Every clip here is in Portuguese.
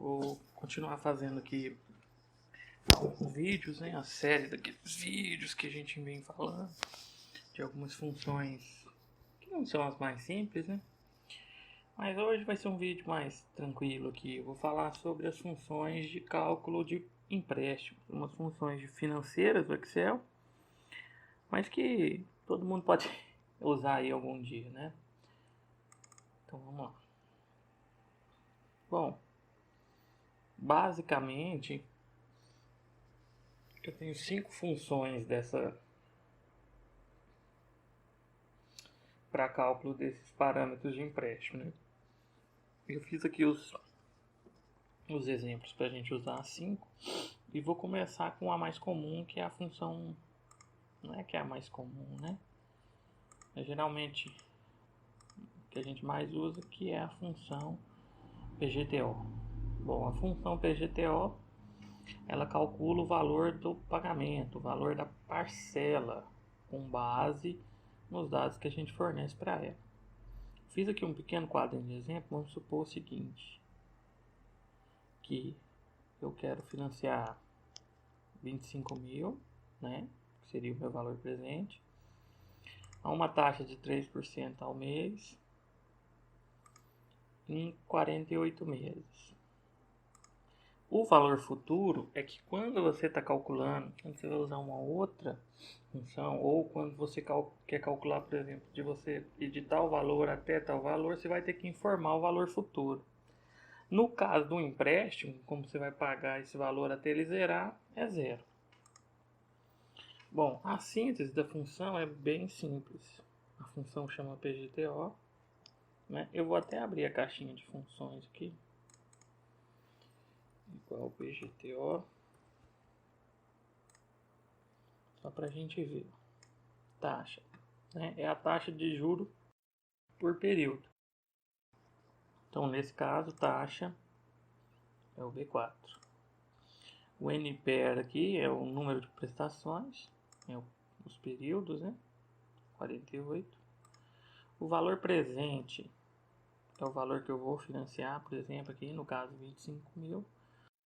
Vou continuar fazendo aqui alguns vídeos, né? A série daqueles vídeos que a gente vem falando de algumas funções que não são as mais simples, né? Mas hoje vai ser um vídeo mais tranquilo aqui. Eu vou falar sobre as funções de cálculo de empréstimo, umas funções financeiras do Excel, mas que todo mundo pode usar aí algum dia, né? Então vamos lá. Bom, basicamente eu tenho 5 funções para cálculo desses parâmetros de empréstimo, né? Eu fiz aqui os exemplos para a gente usar as 5 e vou começar com a mais comum, que é a função, não é que é a mais comum, né? É geralmente o que a gente mais usa, que é a função PGTO. Bom, a função PGTO, ela calcula o valor do pagamento, o valor da parcela, com base nos dados que a gente fornece para ela. Fiz aqui um pequeno quadrinho de exemplo. Vamos supor o seguinte, que eu quero financiar 25 mil, né, que seria o meu valor presente, a uma taxa de 3% ao mês, em 48 meses. O valor futuro é que quando você está calculando, quando você vai usar uma outra função, ou quando você quer calcular, por exemplo, de você ir de tal valor até tal valor, você vai ter que informar o valor futuro. No caso do empréstimo, como você vai pagar esse valor até ele zerar, é zero. Bom, a síntese da função é bem simples. A função chama PGTO, né? Eu vou até abrir a caixinha de funções aqui. Igual PGTO. Só para a gente ver. Taxa, né? É a taxa de juro por período. Então, nesse caso, taxa é o B4. O NPR aqui é o número de prestações, os períodos, né? 48. O valor presente é o valor que eu vou financiar, por exemplo, aqui no caso 25 mil.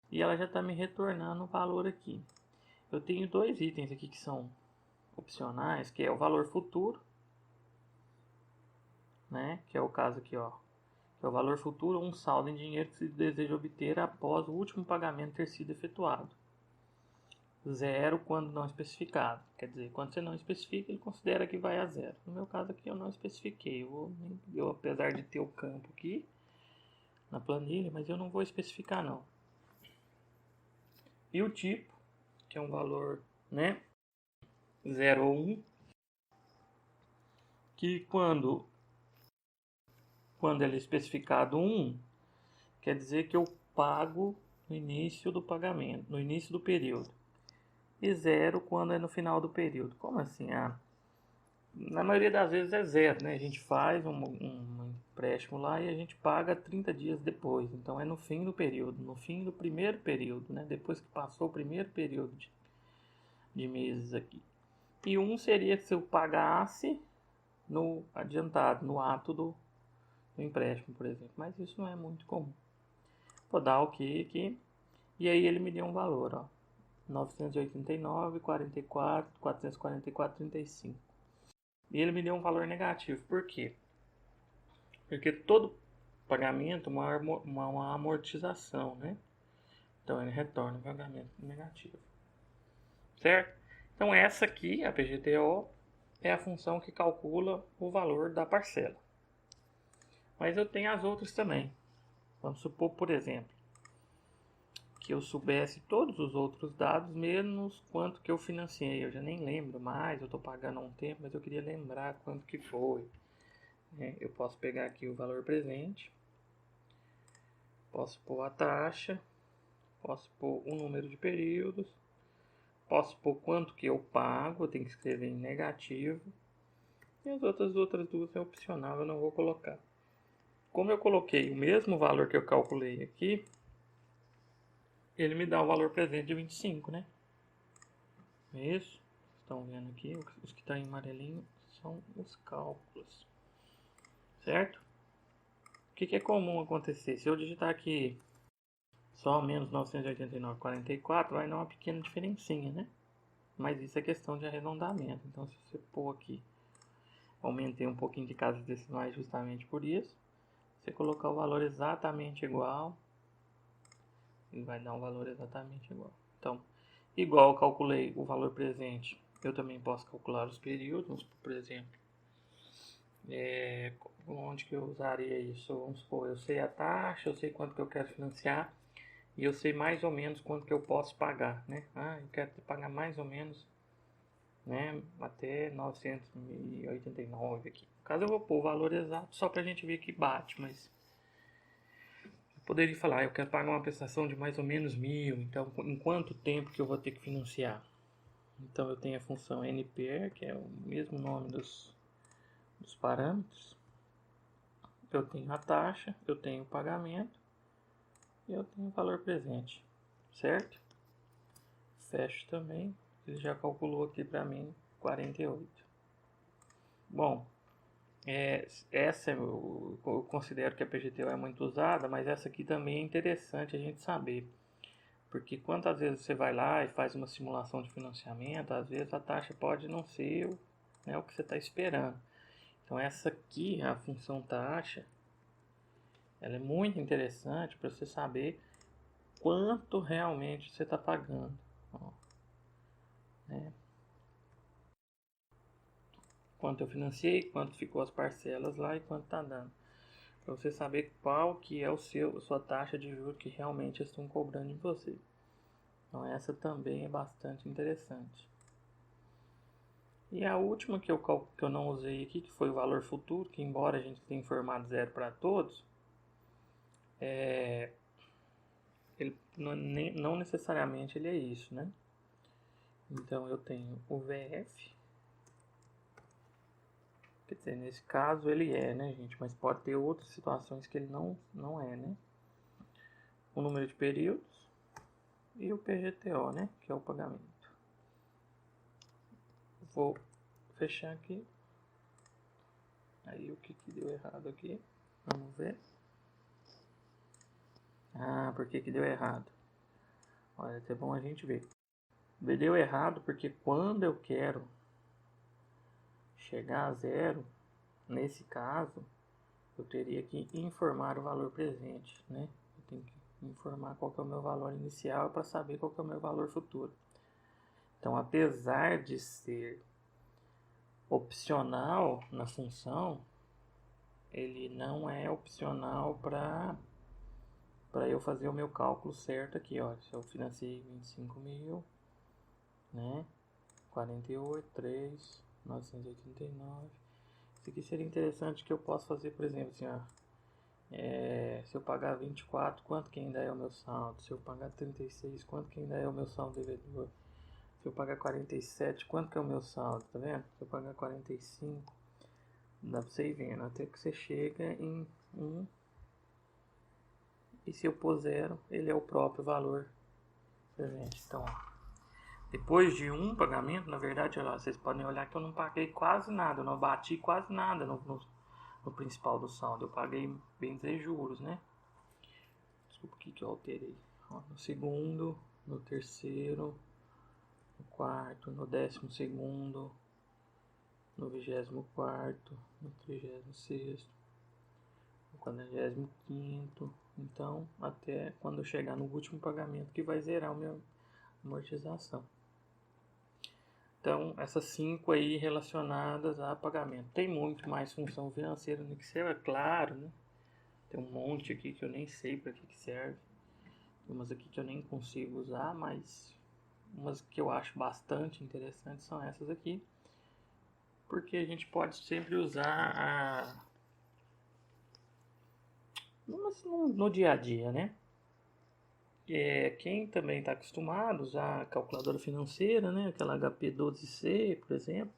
E ela já está me retornando o valor aqui. Eu tenho dois itens aqui que são opcionais, que é o valor futuro, né? Que é o caso aqui, ó. Que é o valor futuro, um saldo em dinheiro que se deseja obter após o último pagamento ter sido efetuado. Zero quando não especificado. Quer dizer, quando você não especifica, ele considera que vai a zero. No meu caso aqui eu não especifiquei. Eu apesar de ter o campo aqui na planilha, mas eu não vou especificar não. E o tipo, que é um valor, né, 0 ou 1, que quando ele é especificado 1, quer dizer que eu pago no início do pagamento, no início do período. E 0 quando é no final do período. Como assim? Na maioria das vezes é 0, né? A gente faz um empréstimo lá e a gente paga 30 dias depois. Então é no fim do período, no fim do primeiro período, né? Depois que passou o primeiro período de meses aqui. E 1 seria se eu pagasse no adiantado, no ato do empréstimo, por exemplo. Mas isso não é muito comum. Vou dar OK aqui. E aí ele me deu um valor, ó. 989, 44, 444, 35. E ele me deu um valor negativo. Por quê? Porque todo pagamento é uma amortização, né? Então ele retorna um pagamento negativo. Certo? Então essa aqui, a PGTO, é a função que calcula o valor da parcela. Mas eu tenho as outras também. Vamos supor, por exemplo, que eu soubesse todos os outros dados, menos quanto que eu financiei. Eu já nem lembro mais, eu estou pagando há um tempo, mas eu queria lembrar quanto que foi. Eu posso pegar aqui o valor presente, posso pôr a taxa, posso pôr o número de períodos, posso pôr quanto que eu pago, eu tenho que escrever em negativo. E as outras duas é opcional, eu não vou colocar. Como eu coloquei o mesmo valor que eu calculei aqui, ele me dá o valor presente de 25, né? É isso? Estão vendo aqui, os que estão em amarelinho são os cálculos. Certo? O que é comum acontecer? Se eu digitar aqui só menos 989,44 vai dar uma pequena diferencinha, né? Mas isso é questão de arredondamento. Então, se você pôr aqui, aumentei um pouquinho de casas decimais justamente por isso. Você colocar o valor exatamente igual, ele vai dar um valor exatamente igual. Então, igual eu calculei o valor presente, eu também posso calcular os períodos. Por exemplo, onde que eu usaria isso? Vamos supor, eu sei a taxa, eu sei quanto que eu quero financiar e eu sei mais ou menos quanto que eu posso pagar, né? Eu quero pagar mais ou menos, né, até 989 aqui. No caso eu vou pôr o valor exato só para a gente ver que bate, mas eu poderia falar, eu quero pagar uma prestação de mais ou menos 1.000, então em quanto tempo que eu vou ter que financiar? Então eu tenho a função NPR, que é o mesmo nome dos parâmetros. Eu tenho a taxa, eu tenho o pagamento e eu tenho o valor presente, certo? Fecho também, ele já calculou aqui para mim 48. Bom, essa eu considero que a PGTO é muito usada, mas essa aqui também é interessante a gente saber. Porque quantas vezes você vai lá e faz uma simulação de financiamento, às vezes a taxa pode não ser o que você está esperando. Então essa aqui, a função taxa, ela é muito interessante para você saber quanto realmente você está pagando. Quanto eu financiei, quanto ficou as parcelas lá e quanto está dando. Para você saber qual que é a sua taxa de juros que realmente estão cobrando de você. Então essa também é bastante interessante. E a última que eu não usei aqui, que foi o valor futuro, que embora a gente tenha informado zero para todos, ele não necessariamente ele é isso, né? Então eu tenho o VF, quer dizer, nesse caso ele é, né, gente? Mas pode ter outras situações que ele não é, né? O número de períodos e o PGTO, né? Que é o pagamento. Vou fechar aqui. Aí o que deu errado aqui? Vamos ver. Por que deu errado? Olha, é até bom a gente ver. Deu errado porque quando eu quero chegar a zero, nesse caso, eu teria que informar o valor presente, né? Eu tenho que informar qual que é o meu valor inicial para saber qual que é o meu valor futuro. Então, apesar de ser opcional na função, ele não é opcional para eu fazer o meu cálculo certo aqui, ó. Se eu financiei 25 mil, né? 48, 3, 989. Isso aqui seria interessante que eu possa fazer, por exemplo, assim, ó. Se eu pagar 24, quanto que ainda é o meu saldo? Se eu pagar 36, quanto que ainda é o meu saldo devedor? Se eu pagar 47, quanto que é o meu saldo? Tá vendo? Se eu pagar 45, dá pra você ir vendo, até que você chega em 1. E se eu pôr 0, ele é o próprio valor presente. Então, ó, depois de um pagamento, na verdade, olha lá, vocês podem olhar que eu não paguei quase nada, eu não bati quase nada no principal do saldo. Eu paguei, bem dizer, juros, né? Desculpa o que eu alterei. Ó, no segundo, no terceiro, no quarto, no 12º, no 24º, no 36º, no 45º. Então, até quando eu chegar no último pagamento que vai zerar a minha amortização. Então, essas 5 aí relacionadas a pagamento. Tem muito mais função financeira no Excel, é claro, né? Tem um monte aqui que eu nem sei para que serve. Tem umas aqui que eu nem consigo usar, mas umas que eu acho bastante interessantes são essas aqui. Porque a gente pode sempre usar no dia a dia, né? Quem também está acostumado a usar a calculadora financeira, né? Aquela HP12C, por exemplo,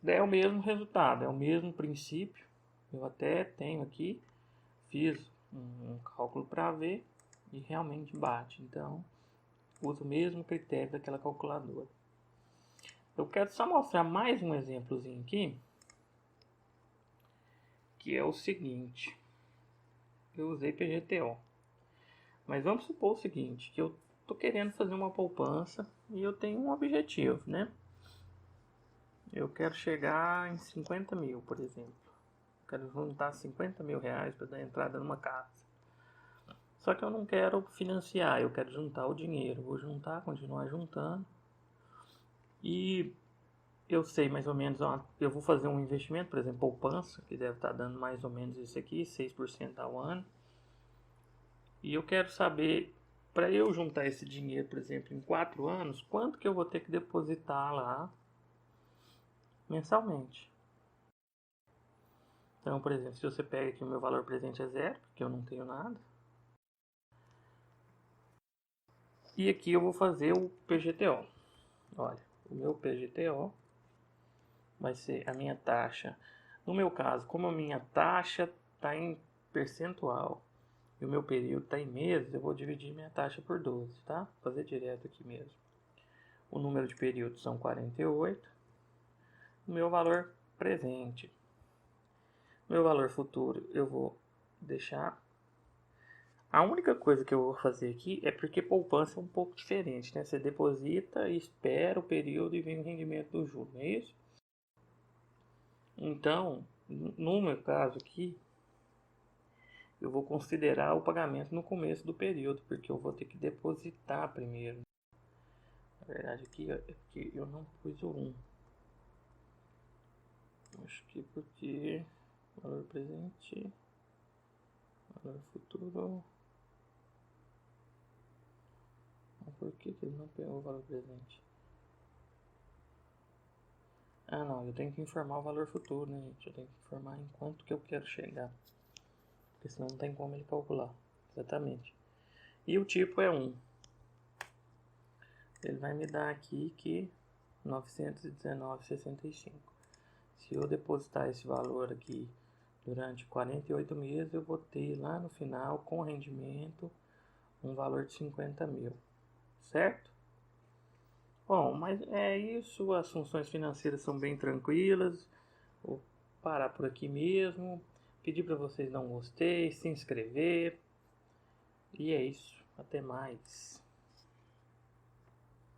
é o mesmo resultado, é o mesmo princípio. Eu até tenho aqui, fiz um cálculo para ver e realmente bate. Então, uso o mesmo critério daquela calculadora. Eu quero só mostrar mais um exemplozinho aqui, que é o seguinte. Eu usei PGTO. Mas vamos supor o seguinte, que eu tô querendo fazer uma poupança e eu tenho um objetivo, né? Eu quero chegar em 50 mil, por exemplo. Quero juntar 50 mil reais para dar entrada numa casa. Só que eu não quero financiar, eu quero juntar o dinheiro. Vou juntar, continuar juntando. E eu sei mais ou menos, ó, eu vou fazer um investimento, por exemplo, poupança, que deve estar dando mais ou menos isso aqui, 6% ao ano. E eu quero saber, para eu juntar esse dinheiro, por exemplo, em 4 anos, quanto que eu vou ter que depositar lá mensalmente. Então, por exemplo, se você pega aqui o meu valor presente é zero, porque eu não tenho nada. E aqui eu vou fazer o PGTO. Olha, o meu PGTO vai ser a minha taxa. No meu caso, como a minha taxa está em percentual e o meu período está em meses, eu vou dividir minha taxa por 12, tá? Vou fazer direto aqui mesmo. O número de períodos são 48. O meu valor presente. Meu valor futuro eu vou deixar. A única coisa que eu vou fazer aqui é porque poupança é um pouco diferente, né? Você deposita, espera o período e vem o rendimento do juro, não é isso? Então, no meu caso aqui, eu vou considerar o pagamento no começo do período, porque eu vou ter que depositar primeiro. Na verdade aqui é porque eu não pus o 1. Acho que porque valor presente, valor futuro. Por que ele não pegou o valor presente? Ah não, eu tenho que informar o valor futuro, né, gente? Eu tenho que informar em quanto que eu quero chegar. Porque senão não tem como ele calcular. Exatamente. E o tipo é 1. Ele vai me dar aqui que 919,65. Se eu depositar esse valor aqui durante 48 meses, eu vou ter lá no final, com rendimento, um valor de 50 mil. Certo? Bom, mas é isso. As funções financeiras são bem tranquilas. Vou parar por aqui mesmo. Pedir para vocês dar um gostei, se inscrever. E é isso. Até mais.